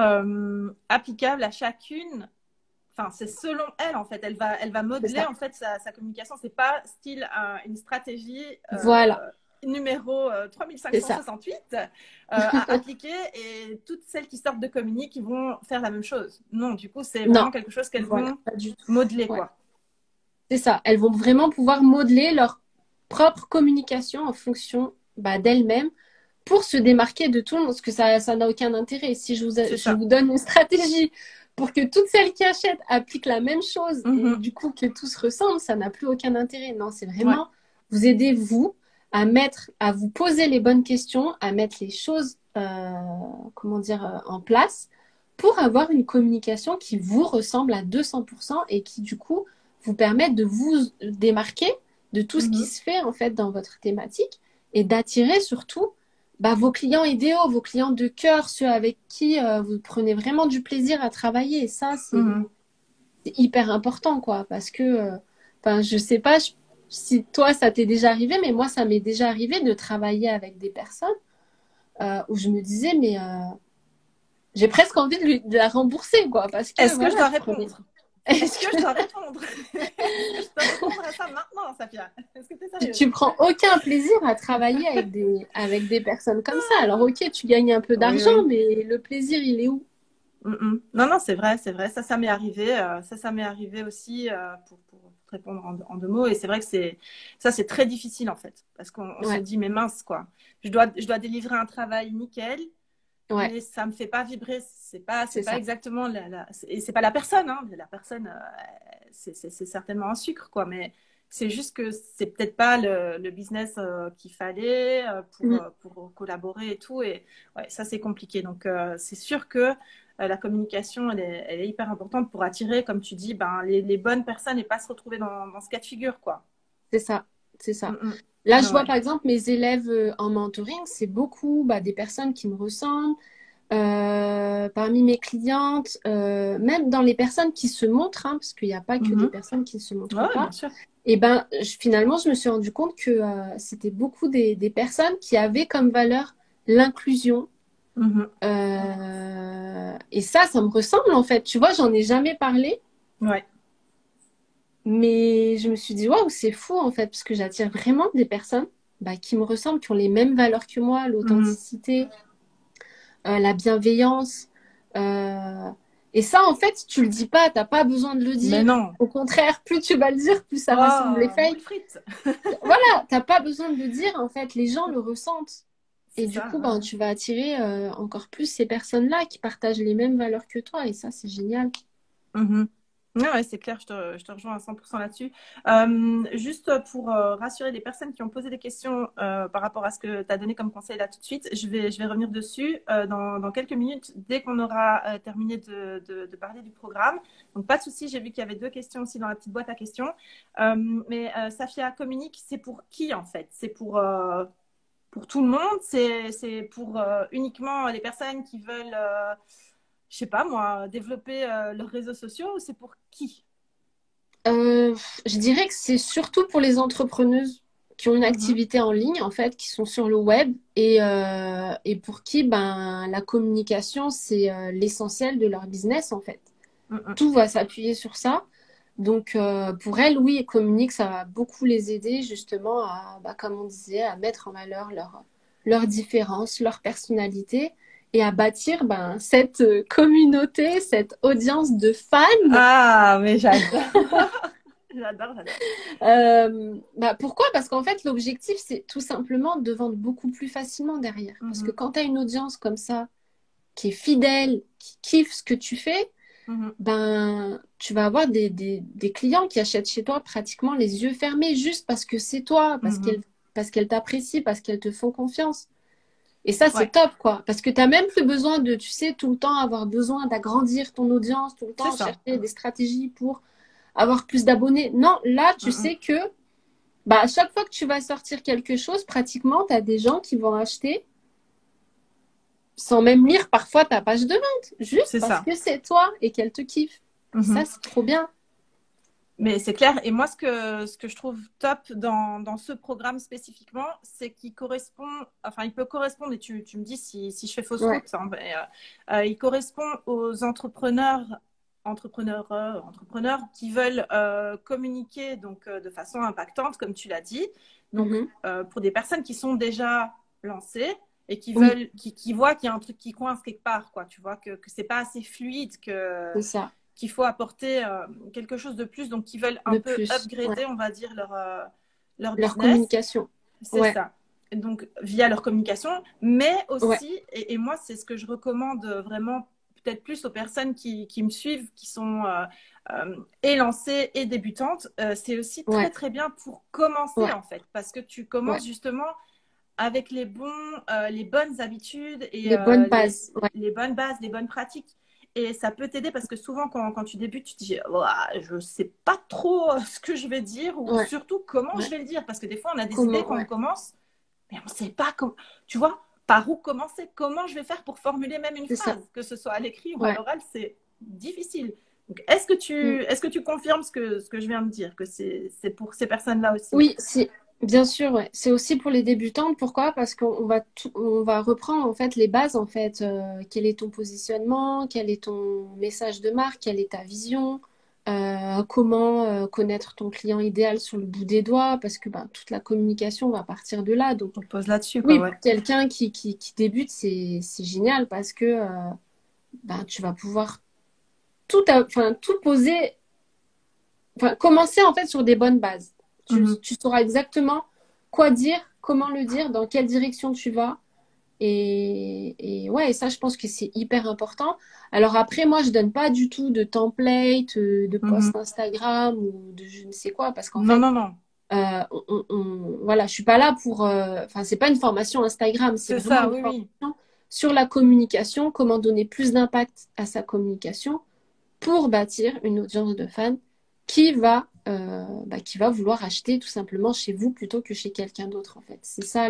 applicable à chacune. Enfin, c'est selon elle, en fait. Elle va c'est modeler, ça. en fait, sa communication. C'est pas style une stratégie Voilà, numéro c'est ça. 3568 à appliquer et toutes celles qui sortent de Communique qui vont faire la même chose. Non, du coup, c'est Non, vraiment quelque chose qu'elles voilà, vont pas du tout. modeler, Ouais, quoi. c'est ça. Elles vont vraiment pouvoir modeler leur propre communication en fonction d'elles-mêmes pour se démarquer de tout le monde, parce que ça n'a aucun intérêt. Si C'est je ça. vous donne une stratégie pour que toutes celles qui achètent appliquent la même chose et Mhm. du coup que tout se ressemble, ça n'a plus aucun intérêt. Non, c'est Ouais. vraiment vous aider, vous, à vous poser les bonnes questions, à mettre les choses, comment dire, en place pour avoir une communication qui vous ressemble à 200% et qui, du coup, vous permette de vous démarquer de tout ce qui Mhm. se fait, en fait, dans votre thématique et d'attirer surtout bah, vos clients idéaux, vos clients de cœur, ceux avec qui vous prenez vraiment du plaisir à travailler. Et ça, Mhm. c'est hyper important, quoi, parce que, enfin, je sais pas si toi, ça t'est déjà arrivé, mais moi, ça m'est déjà arrivé de travailler avec des personnes où je me disais, mais j'ai presque envie de la rembourser, quoi, parce que, Est-ce que je voilà, dois je prenais. répondre? Est-ce que je dois répondre? Est-ce que je dois répondre à ça maintenant, Safia? Est-ce que tu es sérieuse? Tu prends aucun plaisir à travailler avec des personnes comme ça. Alors, ok, tu gagnes un peu Oui, d'argent, oui. mais le plaisir, il est où? Non, non, c'est vrai, c'est vrai. Ça m'est arrivé. Ça m'est arrivé aussi pour te répondre en deux mots. Et c'est vrai que c'est très difficile en fait, parce qu'on se Ouais, dit, mais mince, quoi. Je dois délivrer un travail nickel, ouais, mais ça me fait pas vibrer. C'est c'est pas ça. exactement et c'est pas la personne, hein. La personne, c'est certainement un sucre, quoi. Mais c'est juste que c'est peut-être pas le business qu'il fallait Mm, pour collaborer et tout. Et ouais, ça c'est compliqué. Donc c'est sûr que la communication, elle est hyper importante pour attirer, comme tu dis, ben, les bonnes personnes et pas se retrouver dans ce cas de figure, quoi. c'est ça, c'est ça. Mm, mm. Là, je Ouais, vois ouais. par exemple mes élèves en mentoring, c'est beaucoup bah, des personnes qui me ressemblent. Parmi mes clientes, même dans les personnes qui se montrent, hein, parce qu'il n'y a pas que des Mhm. personnes qui ne se Ouais, montrent ouais, pas, bien sûr. et ben finalement, je me suis rendu compte que c'était beaucoup des personnes qui avaient comme valeur l'inclusion. Mhm. Et ça me ressemble en fait. Tu vois, j'en ai jamais parlé, Ouais. mais je me suis dit, waouh, c'est fou en fait, parce que j'attire vraiment des personnes bah, qui me ressemblent, qui ont les mêmes valeurs que moi, Mhm. l'authenticité, la bienveillance. euh, Et ça, en fait, tu le dis pas, t'as pas besoin de le Mais dire. non. Au contraire, plus tu vas le dire, plus ça va sembler Oh, fake. moule frite. Voilà, t'as pas besoin de le dire, en fait, les gens le ressentent. Et C'est du ça, coup, ben, ouais. tu vas attirer encore plus ces personnes-là qui partagent les mêmes valeurs que toi. Et ça, c'est génial. Mhm. Ouais, ouais, c'est clair, je te rejoins à 100% là-dessus. Juste pour rassurer les personnes qui ont posé des questions par rapport à ce que tu as donné comme conseil là tout de suite, je vais revenir dessus dans quelques minutes, dès qu'on aura terminé de parler du programme. Donc, pas de souci, j'ai vu qu'il y avait deux questions aussi dans la petite boîte à questions. Mais Safia Communique, c'est pour qui en fait? C'est pour tout le monde? C'est pour uniquement les personnes qui veulent je sais pas moi, développer leurs réseaux sociaux ou c'est pour qui? Euh, je dirais que c'est surtout pour les entrepreneuses qui ont une Mhm, activité en ligne, en fait, qui sont sur le web et pour qui ben, la communication, c'est l'essentiel de leur business, en fait. mhm, Tout va s'appuyer sur ça. Donc, pour elles, oui, communique, ça va beaucoup les aider justement à, bah, comme on disait, à mettre en valeur leurs différences, leur personnalité et à bâtir ben, cette communauté, cette audience de fans. ah, mais j'adore. J'adore, j'adore. Bah, pourquoi? Parce qu'en fait, l'objectif, c'est tout simplement de vendre beaucoup plus facilement derrière. Parce que Mhm, quand tu as une audience comme ça, qui est fidèle, qui kiffe ce que tu fais, mhm, ben, tu vas avoir des clients qui achètent chez toi pratiquement les yeux fermés juste parce que c'est toi, mhm. parce qu'elles t'apprécient, parce qu'elles te font confiance. Et ça, c'est Ouais, top, quoi. Parce que tu n'as même plus besoin de, tu sais, tout le temps avoir besoin d'agrandir ton audience, tout le c'est temps ça. chercher des stratégies pour avoir plus d'abonnés. Non, là, tu sais Mhm. que bah, à chaque fois que tu vas sortir quelque chose, pratiquement, tu as des gens qui vont acheter sans même lire parfois ta page de vente, juste C'est parce ça. que c'est toi et qu'elle te kiffe. Et ça, Mhm. c'est trop bien. Mais c'est clair. Et moi, ce que je trouve top dans ce programme spécifiquement, c'est qu'il correspond, enfin, il peut correspondre, et tu me dis si je fais fausse Ouais. route, hein, mais, il correspond aux entrepreneurs qui veulent communiquer donc, de façon impactante, comme tu l'as dit. Donc, Mhm. pour des personnes qui sont déjà lancées et Oui, qui voient qu'il y a un truc qui coince quelque part, quoi. Tu vois, que c'est pas assez fluide, c'est ça. qu'il faut apporter quelque chose de plus, donc qui veulent un De peu plus. Ouais. upgrader, on va dire, leur Leur business. communication. C'est Ouais. ça. Donc, via leur communication, mais Ouais. aussi, et moi, c'est ce que je recommande vraiment peut-être plus aux personnes qui me suivent, qui sont et lancées et débutantes, c'est aussi très, Ouais. très bien pour commencer, Ouais. en fait, parce que tu Ouais. commences justement avec les bonnes habitudes et Les bonnes bases. Ouais. les bonnes bases, les bonnes pratiques. Et ça peut t'aider parce que souvent, quand tu débutes, tu te dis, ouah, je ne sais pas trop ce que je vais dire ou Ouais. surtout comment je Ouais. vais le dire. Parce que des fois, on a des idées Comment? quand on Ouais. commence, mais on ne sait pas comment, tu vois, par où commencer, comment je vais faire pour formuler même une C'est ça. phrase, que ce soit à l'écrit ou à Ouais. l'oral, c'est difficile. Donc, Mm. est-ce que tu confirmes ce que je viens de dire, que c'est pour ces personnes-là aussi? Oui, bien sûr, ouais. C'est aussi pour les débutantes. Pourquoi? Parce on va reprendre en fait les bases en fait. Quel est ton positionnement? Quel est ton message de marque? Quelle est ta vision? Comment connaître ton client idéal sur le bout des doigts? Parce que ben, toute la communication va partir de là. Donc On pose là-dessus, quoi, oui, ouais. pour quelqu'un qui débute, c'est génial parce que ben, tu vas pouvoir enfin, tout poser, enfin, commencer en fait sur des bonnes bases. Mhm. Tu sauras exactement quoi dire, comment le dire, dans quelle direction tu vas. Et ouais, et ça, je pense que c'est hyper important. Alors après, moi, je donne pas du tout de template, de Mhm. post Instagram ou de je ne sais quoi, parce qu'en Non, fait, non, non. voilà, je suis pas là pour. Enfin, c'est pas une formation Instagram, c'est C'est vraiment ça, une oui, oui. formation sur la communication, comment donner plus d'impact à sa communication pour bâtir une audience de fans qui va vouloir acheter tout simplement chez vous plutôt que chez quelqu'un d'autre, en fait. C'est ça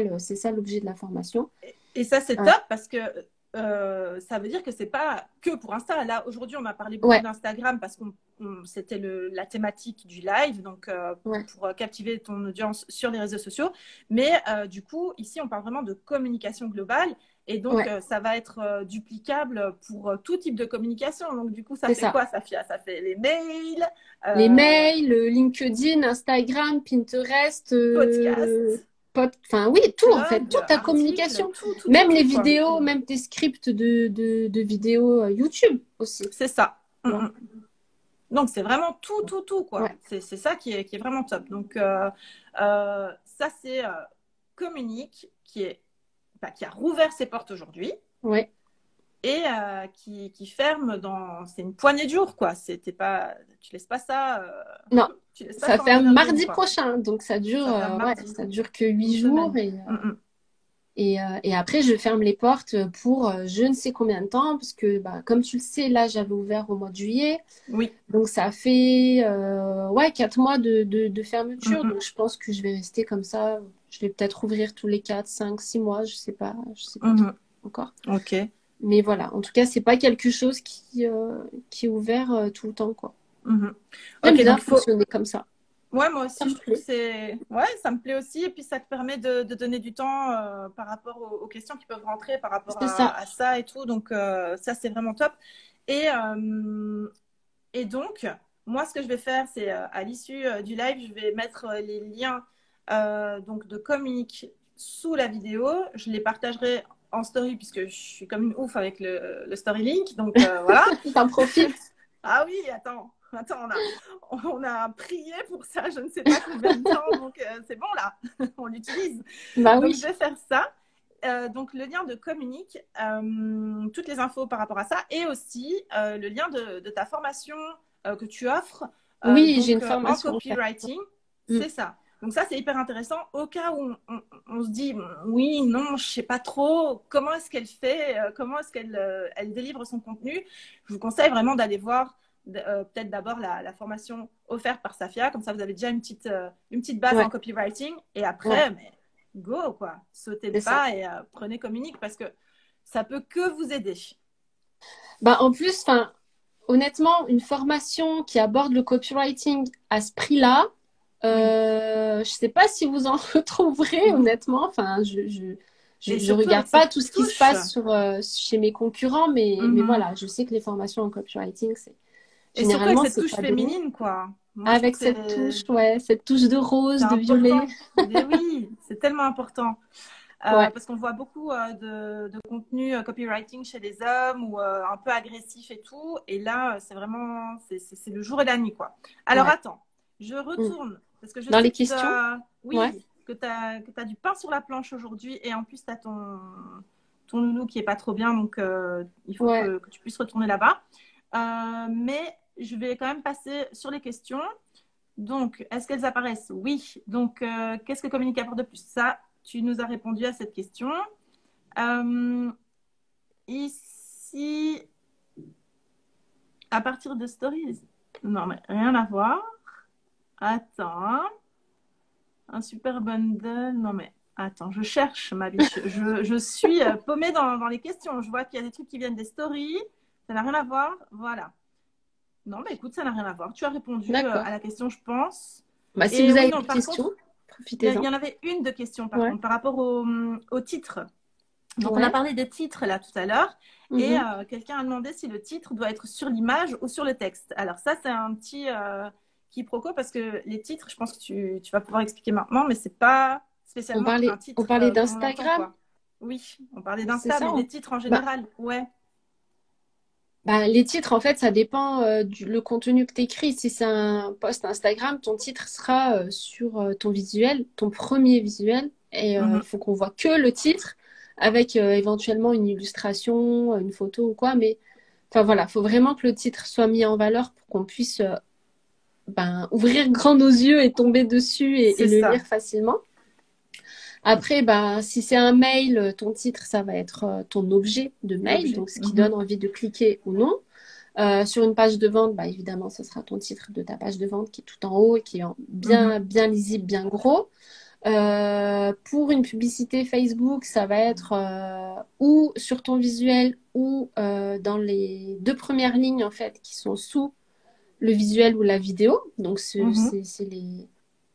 l'objet de la formation. Et ça, c'est Euh, top parce que ça veut dire que c'est pas que pour Insta. Là, aujourd'hui, on a parlé beaucoup ouais, d'Instagram parce que c'était la thématique du live, donc ouais, pour captiver ton audience sur les réseaux sociaux. Mais du coup, ici, on parle vraiment de communication globale. Et donc, ouais, ça va être duplicable pour tout type de communication. Donc, du coup, ça c'est fait ça. quoi, Safia? Ça fait les mails, Les euh, mails, le LinkedIn, Instagram, Pinterest, podcasts, enfin oui, tout en fait, blogs, toute ta articles, communication, tout, tout, tout, même les tout, quoi. vidéos, même tes scripts de vidéos YouTube aussi. C'est ça. Tu vois. Donc, c'est vraiment tout, tout, tout, quoi. Ouais, C'est ça qui est vraiment top. Donc, ça, c'est Communique qui a rouvert ses portes aujourd'hui ouais. et qui ferme dans. C'est une poignée de jours, quoi. Tu laisses pas ça, Non, tu laisses pas ça ça en ferme revers de nous, mardi quoi. prochain, donc Ça ferme ouais, mardi, ça dure que une 8 jours semaine. Mm, mm. et après je ferme les portes pour je ne sais combien de temps parce que bah, comme tu le sais, là j'avais ouvert au mois de juillet, Oui. donc ça fait ouais 4 mois de Mm, fermeture, mm, donc je pense que je vais rester comme ça. Je vais peut-être ouvrir tous les 4, 5, 6 mois, je sais pas trop mhm. encore. Ok. Mais voilà, en tout cas c'est pas quelque chose qui est ouvert tout le temps quoi. Mhm. J'aime Ok, bien donc il faut. fonctionner comme ça. Ouais, moi Ça aussi, me je trouve que plaît. c'est. Ouais, ça me plaît aussi. Et puis, ça te permet de donner du temps par rapport aux questions qui peuvent rentrer par rapport C'est ça. à ça et tout. Donc, ça, c'est vraiment top. Et, et donc, moi, ce que je vais faire, c'est à l'issue du live, je vais mettre les liens donc de Communique sous la vidéo. Je les partagerai en story puisque je suis comme une ouf avec le story link. Donc, voilà. T'en profites. Ah oui, attends, on a prié pour ça, je ne sais pas combien de temps, donc c'est bon là, on l'utilise. Bah Donc je oui. vais faire ça. Donc le lien de Communique, toutes les infos par rapport à ça, et aussi le lien de ta formation que tu offres, Oui, j'ai donc une en formation à faire. copywriting, Mm. c'est ça. Donc ça, c'est hyper intéressant. Au cas où on se dit, oui, non, je sais pas trop, comment est-ce qu'elle fait, comment est-ce qu'elle elle délivre son contenu, je vous conseille vraiment d'aller voir peut-être d'abord la formation offerte par Safia, comme ça vous avez déjà une petite base en Ouais, copywriting, et ouais, après, mais go, quoi, sautez le c'est ça. pas et prenez Communique parce que ça peut que vous aider. Bah en plus, enfin, honnêtement, une formation qui aborde le copywriting à ce prix-là, Oui. je sais pas si vous en retrouverez, Mhm. honnêtement. Enfin, Et je surtout regarde avec pas cette tout ce qui se touche. passe chez mes concurrents, mais Mhm. voilà, je sais que les formations en copywriting, c'est Et surtout avec généralement, cette c'est touche pas donné. féminine, quoi. Moi, je trouve Avec que cette touche, ouais, cette touche de c'est rose, de violet. important. Mais oui, c'est tellement important. Ouais, Parce qu'on voit beaucoup de contenu copywriting chez les hommes ou un peu agressif et tout. Et là, c'est vraiment, c'est le jour et la nuit, quoi. Alors ouais. attends, je Mm. retourne parce que je Dans sais les que tu questions? dois, Ouais, oui, que tu as du pain sur la planche aujourd'hui et en plus, tu as ton loulou qui est pas trop bien, donc il faut ouais. que tu puisses retourner là-bas. Mais je vais quand même passer sur les questions. Donc, est-ce qu'elles apparaissent? Oui. Donc, qu'est-ce que communique apporte de plus? Ça, tu nous as répondu à cette question. Euh, ici, à partir de stories. Non, mais rien à voir. Attends, hein. Un super bundle. Non, mais Attends, je cherche ma biche. Je suis paumée dans les questions. Je vois qu'il y a des trucs qui viennent des stories. Ça n'a rien à voir. Voilà. Non, mais écoute, ça n'a rien à voir. Tu as répondu D'accord. à la question, je pense. Bah, si Et vous oui, avez non, des par questions, contre, il profitez-en. y en avait une de question, par Ouais. contre, par rapport au titre. Donc, on a Ouais. parlé des titres là tout à l'heure. Et Mhm. quelqu'un a demandé si le titre doit être sur l'image ou sur le texte. Alors, ça, c'est un petit quiproquo parce que les titres, je pense que tu vas pouvoir expliquer maintenant, mais c'est pas On spécialement un parlait, on titre parlait comme on l'entend, d'Instagram, quoi. Oui, on parlait c'est d'Insta, ça? mais les titres en Bah, général, ouais. bah, les titres, en fait, ça dépend du le contenu que tu écris. Si c'est un post Instagram, ton titre sera sur ton visuel, ton premier visuel. Et il Mhm, faut qu'on voit que le titre avec éventuellement une illustration, une photo ou quoi. Mais enfin voilà, il faut vraiment que le titre soit mis en valeur pour qu'on puisse ben, ouvrir grand nos yeux et tomber dessus et c'est le lire ça. facilement. Après, ben, si c'est un mail, ton titre, ça va être ton objet de mail, L'objet. donc ce qui Mhm, donne envie de cliquer ou non. Sur une page de vente, bah, évidemment, ce sera ton titre de ta page de vente qui est tout en haut et qui est mhm, bien, bien lisible, bien gros. Pour une publicité Facebook, ça va être ou sur ton visuel ou dans les deux premières lignes en fait qui sont sous le visuel ou la vidéo. Donc mhm. c'est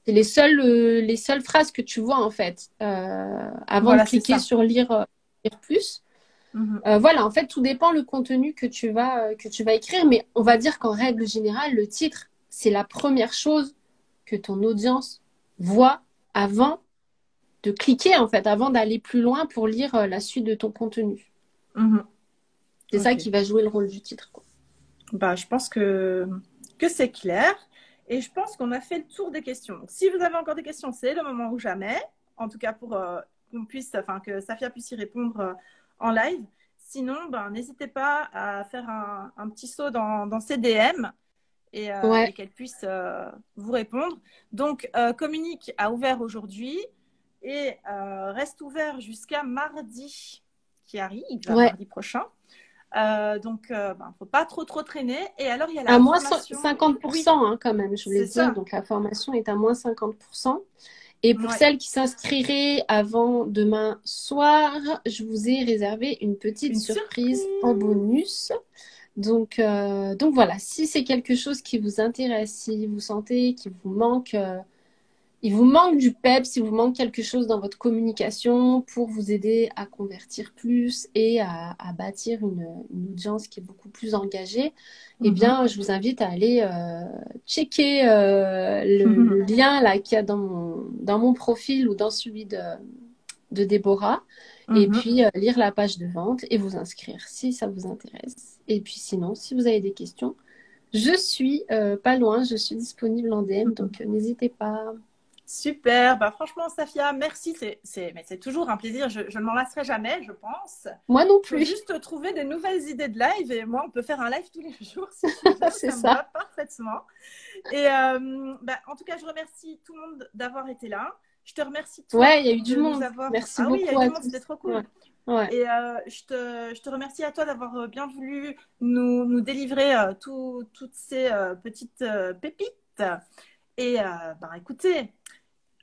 les seules phrases que tu vois en fait avant de Voilà, c'est cliquer ça. sur lire plus. Mhm, Voilà, en fait, tout dépend le contenu que tu vas écrire, mais on va dire qu'en règle générale, le titre, c'est la première chose que ton audience voit avant de cliquer, en fait, avant d'aller plus loin pour lire la suite de ton contenu. mhm. C'est ça Ok. qui va jouer le rôle du titre, quoi. Bah, je pense que c'est clair. Et je pense qu'on a fait le tour des questions. Donc, si vous avez encore des questions, c'est le moment ou jamais. En tout cas, pour qu'on puisse, enfin, que Safia puisse y répondre en live. Sinon, ben, n'hésitez pas à faire un petit saut dans ses DM et Ouais, qu'elle puisse vous répondre. Donc, Communique a ouvert aujourd'hui et reste ouvert jusqu'à mardi qui arrive, ouais. mardi prochain. Donc, faut pas trop traîner. Et alors, il y a À la moins formation. Oui, 50%, hein, quand même, je voulais c'est dire. ça. Donc, la formation est à moins 50%. Et pour Ouais. celles qui s'inscriraient avant demain soir, je vous ai réservé une petite Une surprise en surprise. bonus. Donc voilà, si c'est quelque chose qui vous intéresse, si vous sentez qu'il vous manque, il vous manque du peps, il vous manque quelque chose dans votre communication pour vous aider à convertir plus et à bâtir une audience qui est beaucoup plus engagée, eh Mhm. bien, je vous invite à aller checker le lien là qu'il y a dans mon profil ou dans celui de Déborah. Et Mhm. puis lire la page de vente et vous inscrire si ça vous intéresse. Et puis sinon, si vous avez des questions, je suis pas loin, je suis disponible en DM, donc n'hésitez pas. Super. Bah, franchement, Safia, merci. Mais c'est toujours un plaisir. Je ne m'en lasserai jamais, je pense. Moi non Il faut plus, juste trouver des nouvelles idées de live. Et moi, on peut faire un live tous les jours si tu veux. c'est Ça me ça. va parfaitement. Et en tout cas, je remercie tout le monde d'avoir été là. Je te remercie, Ouais, toi, il y a eu du de nous monde. avoir. Merci Ah oui, il y a beaucoup eu du à monde, c'était tous. trop cool. Ouais, ouais. Et je te remercie à toi d'avoir bien voulu nous délivrer toutes ces petites pépites. Et écoutez,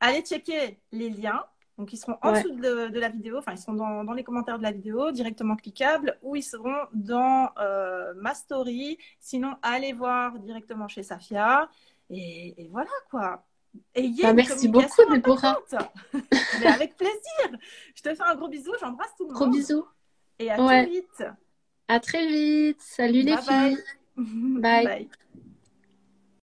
allez checker les liens. Donc, ils seront en Ouais. dessous de la vidéo, enfin, ils seront dans les commentaires de la vidéo, directement cliquables, ou ils seront dans ma story. Sinon, allez voir directement chez Safia. Et voilà, quoi. Ayez Bah, une merci beaucoup, communication Déborah. impactante. Mais avec plaisir. Je te fais un gros bisou, j'embrasse tout le Gros monde. bisous. Et à très Ouais. vite. À très vite. Salut les Bye bye. filles. Bye. Bye.